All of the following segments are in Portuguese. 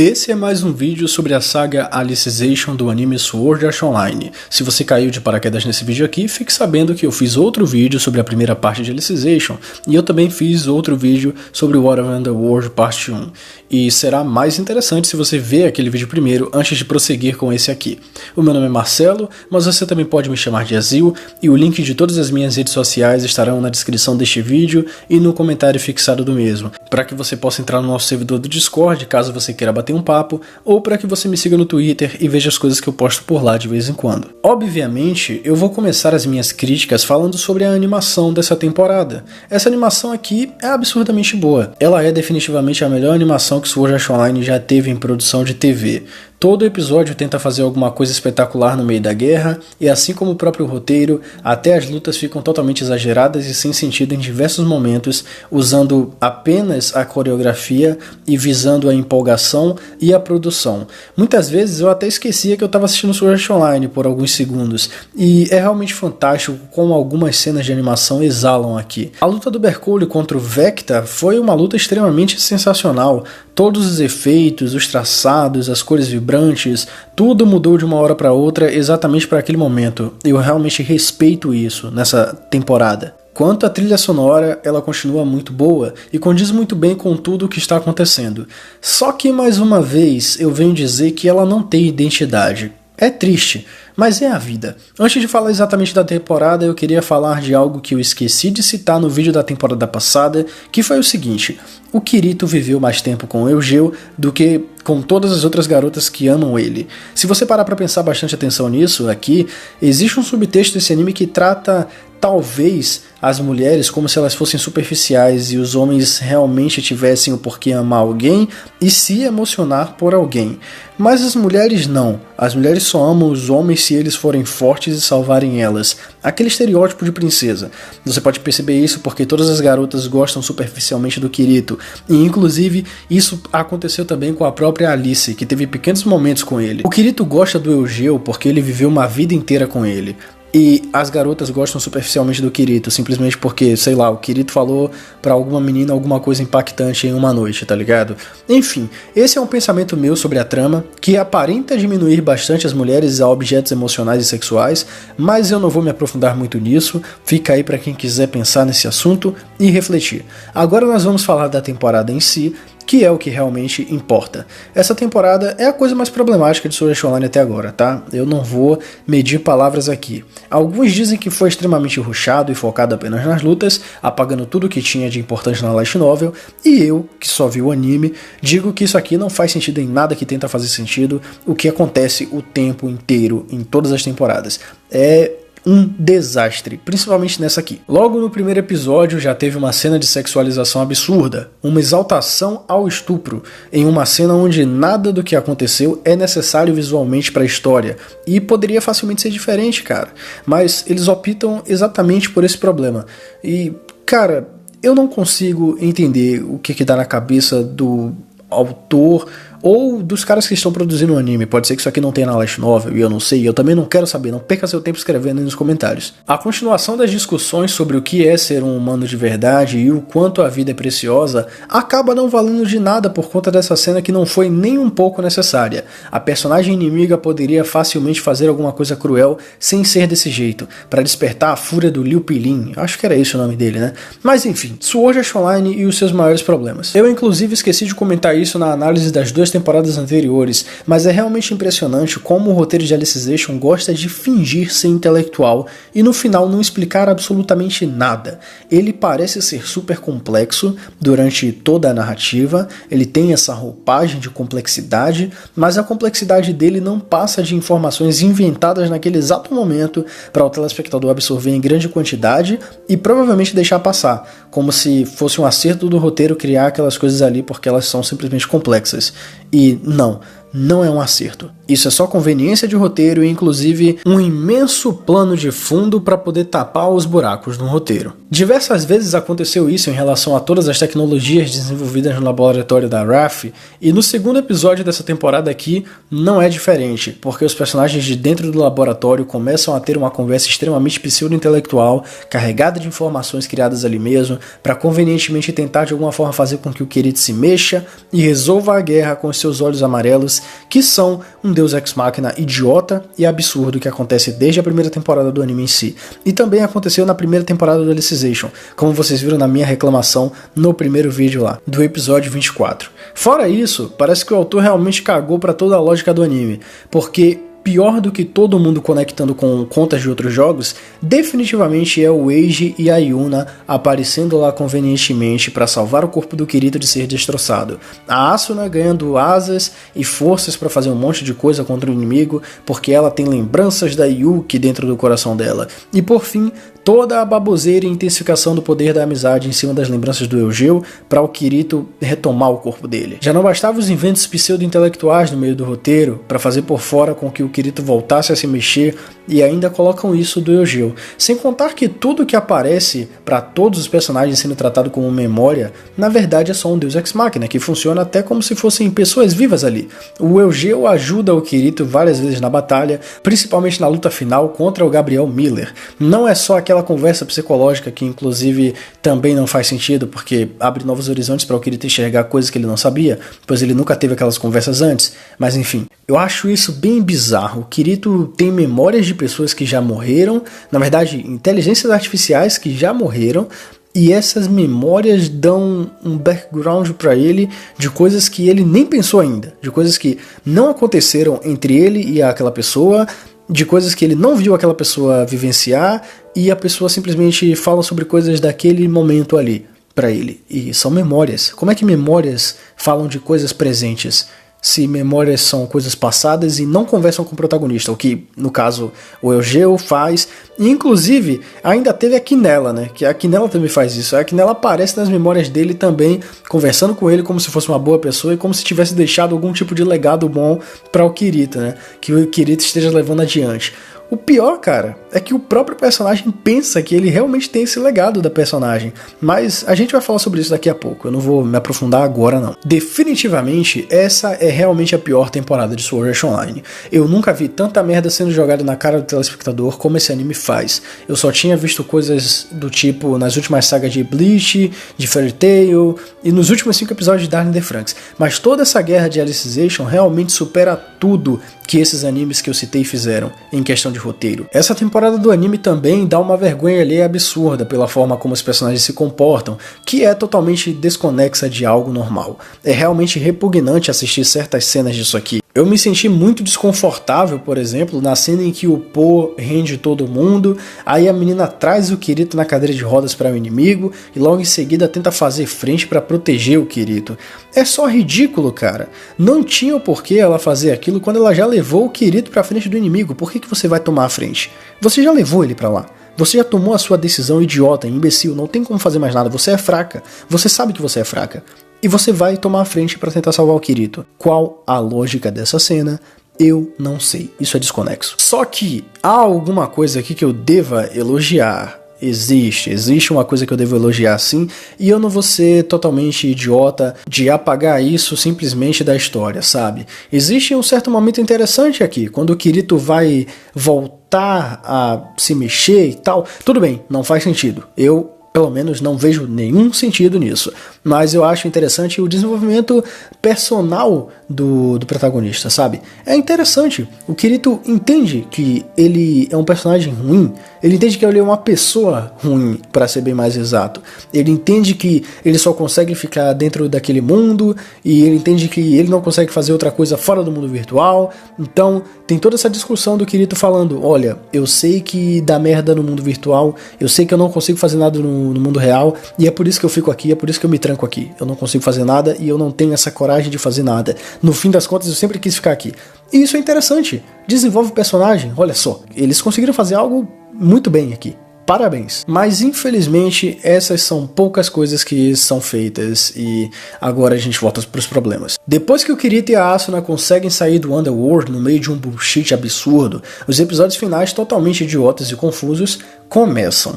Esse é mais um vídeo sobre a saga Alicization do anime Sword Art Online. Se você caiu de paraquedas nesse vídeo aqui, fique sabendo que eu fiz outro vídeo sobre a primeira parte de Alicization e eu também fiz outro vídeo sobre War of Underworld parte 1. E será mais interessante se você ver aquele vídeo primeiro antes de prosseguir com esse aqui. O meu nome é Marcelo, mas você também pode me chamar de Azil e o link de todas as minhas redes sociais estarão na descrição deste vídeo e no comentário fixado do mesmo, para que você possa entrar no nosso servidor do Discord caso você queira bater um papo, ou para que você me siga no Twitter e veja as coisas que eu posto por lá de vez em quando. Obviamente, eu vou começar as minhas críticas falando sobre a animação dessa temporada. Essa animação aqui é absurdamente boa. Ela é definitivamente a melhor animação que Sword Art Online já teve em produção de TV. Todo episódio tenta fazer alguma coisa espetacular no meio da guerra, e assim como o próprio roteiro, até as lutas ficam totalmente exageradas e sem sentido em diversos momentos, usando apenas a coreografia e visando a empolgação e a produção. Muitas vezes eu até esquecia que eu estava assistindo Sword Art Online por alguns segundos, e é realmente fantástico como algumas cenas de animação exalam aqui. A luta do Bercole contra o Vecta foi uma luta extremamente sensacional. Todos os efeitos, os traçados, as cores vibrantes, tudo mudou de uma hora para outra exatamente para aquele momento. Eu realmente respeito isso nessa temporada. Quanto à trilha sonora, ela continua muito boa e condiz muito bem com tudo o que está acontecendo. Só que, mais uma vez, eu venho dizer que ela não tem identidade. É triste, mas é a vida. Antes de falar exatamente da temporada, eu queria falar de algo que eu esqueci de citar no vídeo da temporada passada, que foi o seguinte: o Kirito viveu mais tempo com o Eugeo do que com todas as outras garotas que amam ele. Se você parar pra pensar bastante atenção nisso, aqui, existe um subtexto desse anime que trata talvez as mulheres como se elas fossem superficiais e os homens realmente tivessem o porquê amar alguém e se emocionar por alguém. Mas as mulheres não. As mulheres só amam os homens se eles forem fortes e salvarem elas. Aquele estereótipo de princesa. Você pode perceber isso porque todas as garotas gostam superficialmente do Kirito. E inclusive isso aconteceu também com a própria Alice, que teve pequenos momentos com ele. O Kirito gosta do Eugeo porque ele viveu uma vida inteira com ele. E as garotas gostam superficialmente do Kirito, simplesmente porque, sei lá, o Kirito falou pra alguma menina alguma coisa impactante em uma noite, tá ligado? Enfim, esse é um pensamento meu sobre a trama, que aparenta diminuir bastante as mulheres a objetos emocionais e sexuais, mas eu não vou me aprofundar muito nisso, fica aí pra quem quiser pensar nesse assunto e refletir. Agora nós vamos falar da temporada em si, que é o que realmente importa. Essa temporada é a coisa mais problemática de Sword Art Online até agora, tá? Eu não vou medir palavras aqui. Alguns dizem que foi extremamente rushado e focado apenas nas lutas, apagando tudo que tinha de importante na light novel, e eu, que só vi o anime, digo que isso aqui não faz sentido em nada que tenta fazer sentido, o que acontece o tempo inteiro em todas as temporadas. É um desastre, principalmente nessa aqui. Logo no primeiro episódio já teve uma cena de sexualização absurda, uma exaltação ao estupro, em uma cena onde nada do que aconteceu é necessário visualmente para a história, e poderia facilmente ser diferente, cara, mas eles optam exatamente por esse problema. E, cara, eu não consigo entender o que dá na cabeça do autor ou dos caras que estão produzindo o anime. Pode ser que isso aqui não tenha na light novel e eu não sei, eu também não quero saber, não perca seu tempo escrevendo aí nos comentários. A continuação das discussões sobre o que é ser um humano de verdade e o quanto a vida é preciosa acaba não valendo de nada por conta dessa cena que não foi nem um pouco necessária. A personagem inimiga poderia facilmente fazer alguma coisa cruel sem ser desse jeito, para despertar a fúria do Liu Pilin, acho que era esse o nome dele, né? Mas enfim, Sword Art Online e os seus maiores problemas. Eu inclusive esqueci de comentar isso na análise das duas temporadas anteriores, mas é realmente impressionante como o roteiro de Alicization gosta de fingir ser intelectual e no final não explicar absolutamente nada. Ele parece ser super complexo durante toda a narrativa, ele tem essa roupagem de complexidade, mas a complexidade dele não passa de informações inventadas naquele exato momento para o telespectador absorver em grande quantidade e provavelmente deixar passar, como se fosse um acerto do roteiro criar aquelas coisas ali porque elas são simplesmente complexas. E não não é um acerto. Isso é só conveniência de roteiro e inclusive um imenso plano de fundo para poder tapar os buracos no roteiro. Diversas vezes aconteceu isso em relação a todas as tecnologias desenvolvidas no laboratório da RAF, e no segundo episódio dessa temporada aqui não é diferente, porque os personagens de dentro do laboratório começam a ter uma conversa extremamente pseudo-intelectual, carregada de informações criadas ali mesmo, para convenientemente tentar de alguma forma fazer com que o Kirito se mexa e resolva a guerra com os seus olhos amarelos, que são um deus ex machina idiota e absurdo que acontece desde a primeira temporada do anime em si, e também aconteceu na primeira temporada do Alicization, como vocês viram na minha reclamação no primeiro vídeo lá, do episódio 24. Fora isso, parece que o autor realmente cagou para toda a lógica do anime, porque pior do que todo mundo conectando com contas de outros jogos, definitivamente é o Eiji e a Yuna aparecendo lá convenientemente para salvar o corpo do Kirito de ser destroçado. A Asuna ganhando asas e forças para fazer um monte de coisa contra o inimigo, porque ela tem lembranças da Yuki dentro do coração dela. E por fim, toda a baboseira e intensificação do poder da amizade em cima das lembranças do Eugeo para o Kirito retomar o corpo dele. Já não bastava os inventos pseudo-intelectuais no meio do roteiro para fazer por fora com que o Kirito voltasse a se mexer, e ainda colocam isso do Eugeo. Sem contar que tudo que aparece para todos os personagens sendo tratado como memória, na verdade é só um deus ex machina, que funciona até como se fossem pessoas vivas ali. O Eugeo ajuda o Kirito várias vezes na batalha, principalmente na luta final contra o Gabriel Miller. Não é só aquela conversa psicológica que inclusive também não faz sentido, porque abre novos horizontes para o Kirito enxergar coisas que ele não sabia, pois ele nunca teve aquelas conversas antes, mas enfim, eu acho isso bem bizarro. O Kirito tem memórias de pessoas que já morreram, na verdade, inteligências artificiais que já morreram, e essas memórias dão um background para ele de coisas que ele nem pensou ainda, de coisas que não aconteceram entre ele e aquela pessoa, de coisas que ele não viu aquela pessoa vivenciar, e a pessoa simplesmente fala sobre coisas daquele momento ali para ele. E são memórias. Como é que memórias falam de coisas presentes, se memórias são coisas passadas e não conversam com o protagonista, o que, no caso, o Eugeo faz, e inclusive ainda teve a Quinella, né, que a Quinella também faz isso. A Quinella aparece nas memórias dele também, conversando com ele como se fosse uma boa pessoa e como se tivesse deixado algum tipo de legado bom para o Kirito, né, que o Kirito esteja levando adiante. O pior, cara, é que o próprio personagem pensa que ele realmente tem esse legado da personagem, mas a gente vai falar sobre isso daqui a pouco, eu não vou me aprofundar agora não. Definitivamente, essa é realmente a pior temporada de Sword Art Online. Eu nunca vi tanta merda sendo jogada na cara do telespectador como esse anime faz. Eu só tinha visto coisas do tipo nas últimas sagas de Bleach, de Fairy Tail e nos últimos 5 episódios de Darling in the Franxx, mas toda essa guerra de Alicization realmente supera tudo que esses animes que eu citei fizeram em questão de roteiro. Essa temporada do anime também dá uma vergonha alheia absurda pela forma como os personagens se comportam, que é totalmente desconexa de algo normal. É realmente repugnante assistir certas cenas disso aqui. Eu me senti muito desconfortável, por exemplo, na cena em que o Po rende todo mundo, aí a menina traz o Kirito na cadeira de rodas para o inimigo e logo em seguida tenta fazer frente para proteger o Kirito. É só ridículo, cara. Não tinha o porquê ela fazer aquilo quando ela já levou o Kirito para frente do inimigo. Por que você vai tomar a frente? Você já levou ele para lá. Você já tomou a sua decisão idiota, imbecil, não tem como fazer mais nada, você é fraca. Você sabe que você é fraca. E você vai tomar a frente para tentar salvar o Kirito. Qual a lógica dessa cena? Eu não sei. Isso é desconexo. Só que há alguma coisa aqui que eu deva elogiar. Existe uma coisa que eu devo elogiar sim, e eu não vou ser totalmente idiota de apagar isso simplesmente da história, sabe? Existe um certo momento interessante aqui, quando o Kirito vai voltar a se mexer e tal. Tudo bem, não faz sentido. Eu pelo menos não vejo nenhum sentido nisso, mas eu acho interessante o desenvolvimento personal do protagonista, sabe? É interessante, o Kirito entende que ele é um personagem ruim, ele entende que ele é uma pessoa ruim, para ser bem mais exato. Ele entende que ele só consegue ficar dentro daquele mundo, e ele entende que ele não consegue fazer outra coisa fora do mundo virtual. Então tem toda essa discussão do Kirito falando, olha, eu sei que dá merda no mundo virtual, eu sei que eu não consigo fazer nada no mundo real, e é por isso que eu fico aqui, é por isso que eu me tranco aqui. Eu não consigo fazer nada e eu não tenho essa coragem de fazer nada. No fim das contas, eu sempre quis ficar aqui. E isso é interessante. Desenvolve o personagem, olha só. Eles conseguiram fazer algo muito bem aqui. parabéns. Mas infelizmente essas são poucas coisas que são feitas e agora a gente volta para os problemas. Depois que o Kirito e a Asuna conseguem sair do Underworld no meio de um bullshit absurdo, os episódios finais totalmente idiotas e confusos começam.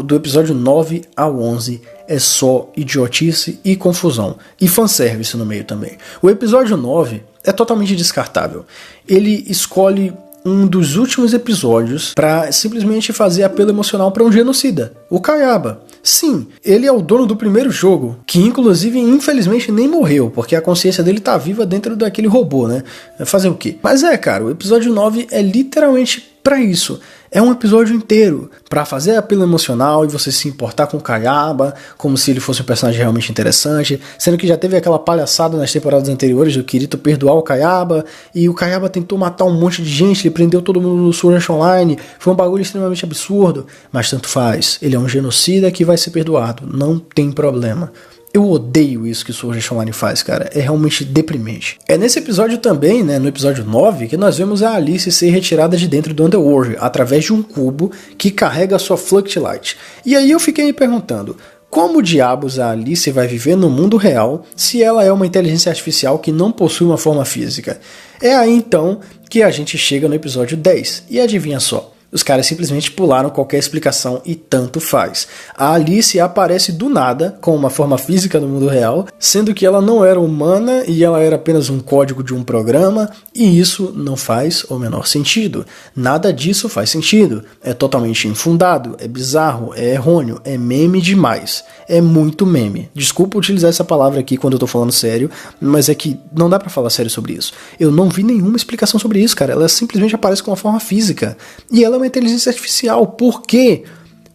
Do episódio 9 ao 11 é só idiotice e confusão. E fanservice no meio também. O episódio 9 é totalmente descartável. Ele escolhe um dos últimos episódios para simplesmente fazer apelo emocional para um genocida, o Kayaba. Sim, ele é o dono do primeiro jogo, que inclusive infelizmente nem morreu, porque a consciência dele tá viva dentro daquele robô, né? Fazer o quê? Mas cara, o episódio 9 é literalmente para isso. É um episódio inteiro para fazer apelo emocional e você se importar com o Kayaba, como se ele fosse um personagem realmente interessante, sendo que já teve aquela palhaçada nas temporadas anteriores do Kirito perdoar o Kayaba, e o Kayaba tentou matar um monte de gente, ele prendeu todo mundo no Sword Art Online, foi um bagulho extremamente absurdo, mas tanto faz, ele é um genocida que vai ser perdoado, não tem problema. Eu odeio isso que o Sword Art Online faz, cara. É realmente deprimente. É nesse episódio também, né, no episódio 9, que nós vemos a Alice ser retirada de dentro do Underworld, através de um cubo que carrega a sua Fluctilight. E aí eu fiquei me perguntando, como diabos a Alice vai viver no mundo real se ela é uma inteligência artificial que não possui uma forma física? É aí então que a gente chega no episódio 10. E adivinha só? Os caras simplesmente pularam qualquer explicação e tanto faz. A Alice aparece do nada, com uma forma física no mundo real, sendo que ela não era humana e ela era apenas um código de um programa, e isso não faz o menor sentido. Nada disso faz sentido. É totalmente infundado, é bizarro, é errôneo, é meme demais. É muito meme. Desculpa utilizar essa palavra aqui quando eu tô falando sério, mas é que não dá pra falar sério sobre isso. Eu não vi nenhuma explicação sobre isso, cara. Ela simplesmente aparece com uma forma física. E ela é uma inteligência artificial. Por quê?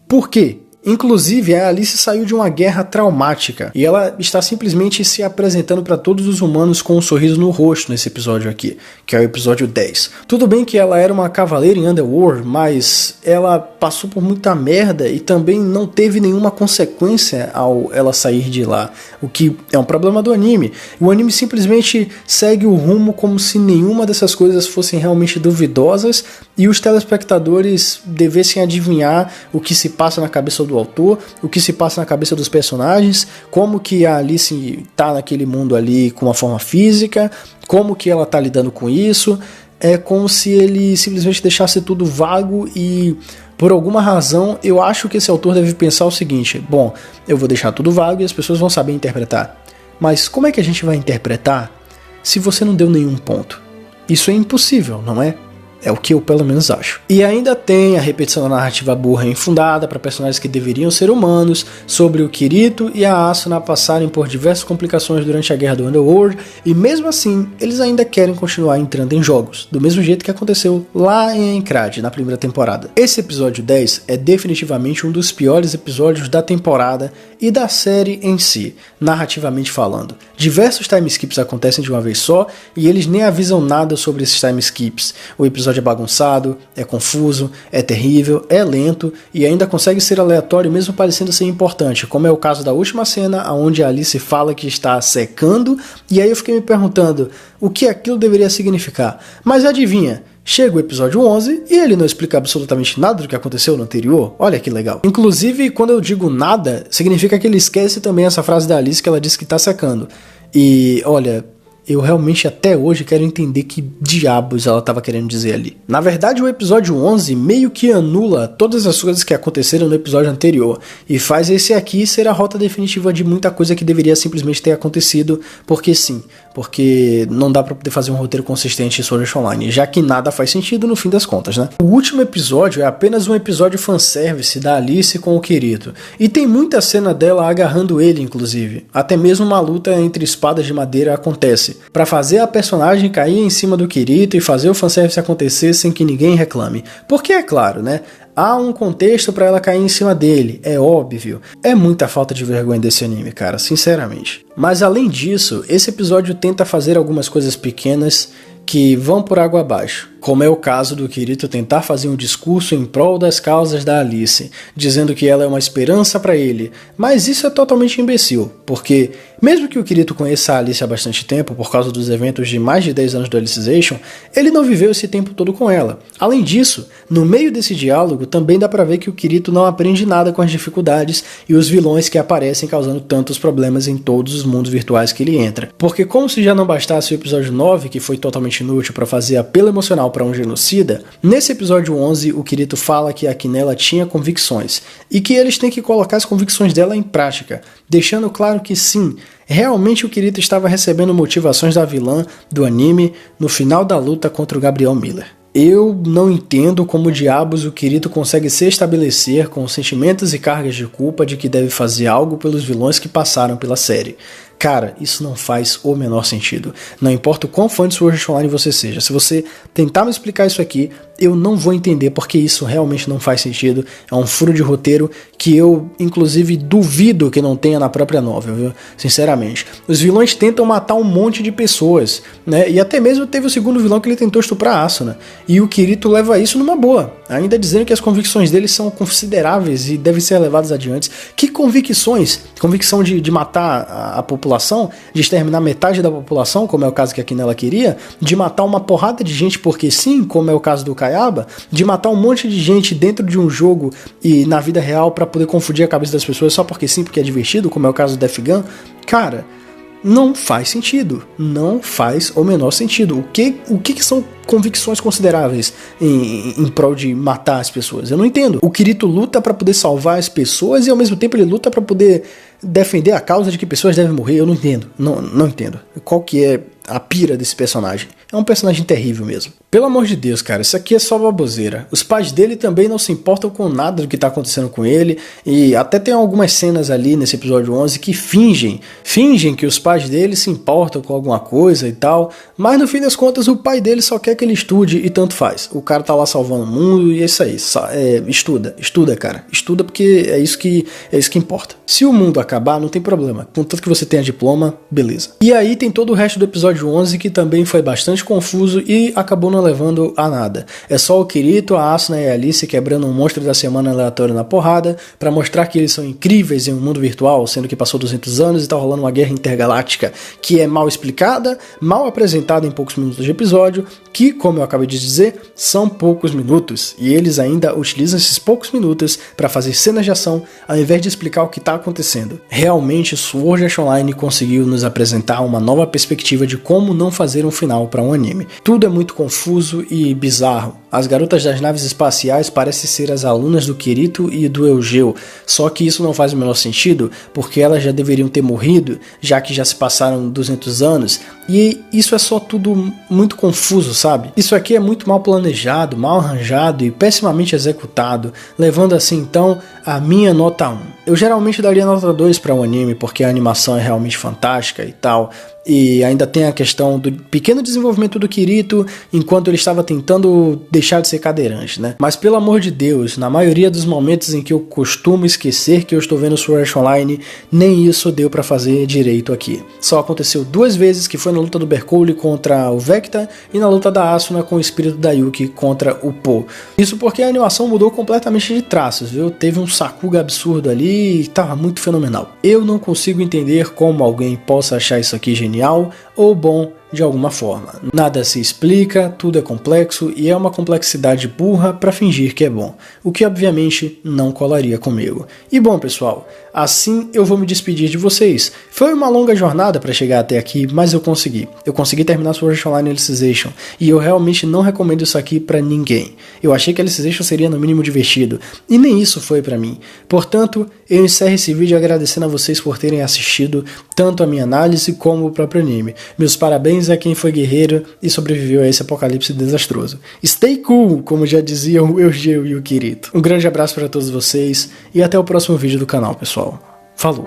Por quê? Inclusive, a Alice saiu de uma guerra traumática e ela está simplesmente se apresentando para todos os humanos com um sorriso no rosto nesse episódio aqui, que é o episódio 10. Tudo bem que ela era uma cavaleira em Underworld, mas ela passou por muita merda e também não teve nenhuma consequência ao ela sair de lá, o que é um problema do anime. O anime simplesmente segue o rumo como se nenhuma dessas coisas fossem realmente duvidosas e os telespectadores devessem adivinhar o que se passa na cabeça do autor, o que se passa na cabeça dos personagens, como que a Alice tá naquele mundo ali com uma forma física, como que ela tá lidando com isso. É como se ele simplesmente deixasse tudo vago e, por alguma razão, eu acho que esse autor deve pensar o seguinte: bom, eu vou deixar tudo vago e as pessoas vão saber interpretar. Mas como é que a gente vai interpretar se você não deu nenhum ponto? Isso é impossível, não é? É o que eu pelo menos acho. E ainda tem a repetição da narrativa burra e infundada para personagens que deveriam ser humanos, sobre o Kirito e a Asuna passarem por diversas complicações durante a guerra do Underworld, e mesmo assim eles ainda querem continuar entrando em jogos, do mesmo jeito que aconteceu lá em Aincrad, na primeira temporada. Esse episódio 10 é definitivamente um dos piores episódios da temporada e da série em si, narrativamente falando. Diversos time skips acontecem de uma vez só e eles nem avisam nada sobre esses time skips. O episódio é bagunçado, é confuso, é terrível, é lento e ainda consegue ser aleatório mesmo parecendo ser importante, como é o caso da última cena onde a Alice fala que está secando, e aí eu fiquei me perguntando o que aquilo deveria significar. Mas adivinha? Chega o episódio 11 e ele não explica absolutamente nada do que aconteceu no anterior. Olha que legal. Inclusive, quando eu digo nada, significa que ele esquece também essa frase da Alice que ela disse que está secando. E olha, eu realmente até hoje quero entender que diabos ela estava querendo dizer ali. Na verdade, o episódio 11 meio que anula todas as coisas que aconteceram no episódio anterior e faz esse aqui ser a rota definitiva de muita coisa que deveria simplesmente ter acontecido, porque sim, porque não dá pra poder fazer um roteiro consistente em Sword Art Online, já que nada faz sentido no fim das contas, né? O último episódio é apenas um episódio fanservice da Alice com o Kirito, e tem muita cena dela agarrando ele, inclusive. Até mesmo uma luta entre espadas de madeira acontece, pra fazer a personagem cair em cima do Kirito e fazer o fanservice acontecer sem que ninguém reclame. Porque é claro, né? Há um contexto pra ela cair em cima dele, é óbvio. É muita falta de vergonha desse anime, cara, sinceramente. Mas além disso, esse episódio tenta fazer algumas coisas pequenas que vão por água abaixo. como é o caso do Kirito tentar fazer um discurso em prol das causas da Alice, dizendo que ela é uma esperança para ele, mas isso é totalmente imbecil, porque mesmo que o Kirito conheça a Alice há bastante tempo por causa dos eventos de mais de 10 anos do Alicization, ele não viveu esse tempo todo com ela. Além disso, no meio desse diálogo também dá pra ver que o Kirito não aprende nada com as dificuldades e os vilões que aparecem causando tantos problemas em todos os mundos virtuais que ele entra. Porque como se já não bastasse o episódio 9, que foi totalmente inútil para fazer apelo emocional para um genocida, nesse episódio 11 o Kirito fala que a Quinella tinha convicções e que eles têm que colocar as convicções dela em prática, deixando claro que sim, realmente o Kirito estava recebendo motivações da vilã do anime no final da luta contra o Gabriel Miller. Eu não entendo como diabos o Kirito consegue se estabelecer com sentimentos e cargas de culpa de que deve fazer algo pelos vilões que passaram pela série. Cara, isso não faz o menor sentido. Não importa o quão fã de Sword Art Online você seja, se você tentar me explicar isso aqui, eu não vou entender porque isso realmente não faz sentido. É um furo de roteiro que eu, inclusive, duvido que não tenha na própria novel, viu? Sinceramente. Os vilões tentam matar um monte de pessoas, né? E até mesmo teve o segundo vilão que ele tentou estuprar a Asuna. E o Kirito leva isso numa boa, ainda dizendo que as convicções dele são consideráveis e devem ser levadas adiante. Que convicções? Convicção de matar a população, de exterminar metade da população, como é o caso que a Quinella queria, de matar uma porrada de gente porque sim, como é o caso do Kayaba, de matar um monte de gente dentro de um jogo e na vida real para poder confundir a cabeça das pessoas só porque sim, porque é divertido, como é o caso do Death Gun. Cara, não faz sentido, não faz o menor sentido. O que são convicções consideráveis em prol de matar as pessoas? Eu não entendo. O Kirito luta para poder salvar as pessoas e ao mesmo tempo ele luta para poder defender a causa de que pessoas devem morrer. Eu não entendo, não entendo. Qual que é a pira desse personagem? É um personagem terrível mesmo. Pelo amor de Deus, cara, isso aqui é só baboseira. Os pais dele também não se importam com nada do que tá acontecendo com ele, e até tem algumas cenas ali nesse episódio 11 que fingem que os pais dele se importam com alguma coisa e tal, mas no fim das contas o pai dele só quer que ele estude e tanto faz. O cara tá lá salvando o mundo e é isso aí. Estuda, cara. Estuda porque é isso que importa. Se o mundo acabar, não tem problema. Contanto que você tenha diploma, beleza. E aí tem todo o resto do episódio 11 que também foi bastante confuso e acabou não levando a nada. É só o Kirito, a Asuna e a Alice quebrando um monstro da semana aleatório na porrada pra mostrar que eles são incríveis em um mundo virtual, sendo que passou 200 anos e tá rolando uma guerra intergaláctica que é mal explicada, mal apresentada em poucos minutos de episódio, que, como eu acabei de dizer, são poucos minutos, e eles ainda utilizam esses poucos minutos para fazer cenas de ação ao invés de explicar o que está acontecendo. Realmente, Sword Art Online conseguiu nos apresentar uma nova perspectiva de como não fazer um final para um anime. Tudo é muito confuso e bizarro. As garotas das naves espaciais parecem ser as alunas do Kirito e do Eugeo, só que isso não faz o menor sentido, porque elas já deveriam ter morrido, já que já se passaram 200 anos, e isso é só tudo muito confuso, sabe? Isso aqui é muito mal planejado, mal arranjado e pessimamente executado, levando assim então a minha nota 1. Eu geralmente daria nota 2 para um anime, porque a animação é realmente fantástica e tal, e ainda tem a questão do pequeno desenvolvimento do Kirito enquanto ele estava tentando deixar de ser cadeirante, né? Mas pelo amor de Deus, na maioria dos momentos em que eu costumo esquecer que eu estou vendo Sword Art Online, nem isso deu pra fazer direito aqui. Só aconteceu 2 vezes, que foi na luta do Bercole contra o Vecta e na luta da Asuna com o espírito da Yuki contra o Po. Isso porque a animação mudou completamente de traços, viu? Teve um Sakuga absurdo ali e tava muito fenomenal. Eu não consigo entender como alguém possa achar isso aqui genial ou bom de alguma forma. Nada se explica, tudo é complexo e é uma complexidade burra para fingir que é bom, o que obviamente não colaria comigo. E bom, pessoal, assim eu vou me despedir de vocês. Foi uma longa jornada para chegar até aqui, mas eu consegui. Eu consegui terminar Sword Art Online Alicization e eu realmente não recomendo isso aqui para ninguém. Eu achei que Alicization seria no mínimo divertido e nem isso foi para mim. Portanto, eu encerro esse vídeo agradecendo a vocês por terem assistido tanto a minha análise como o próprio anime. Meus parabéns a quem foi guerreiro e sobreviveu a esse apocalipse desastroso. Stay cool, como já diziam o Eugeo e o Kirito. Um grande abraço para todos vocês e até o próximo vídeo do canal, pessoal. Falou!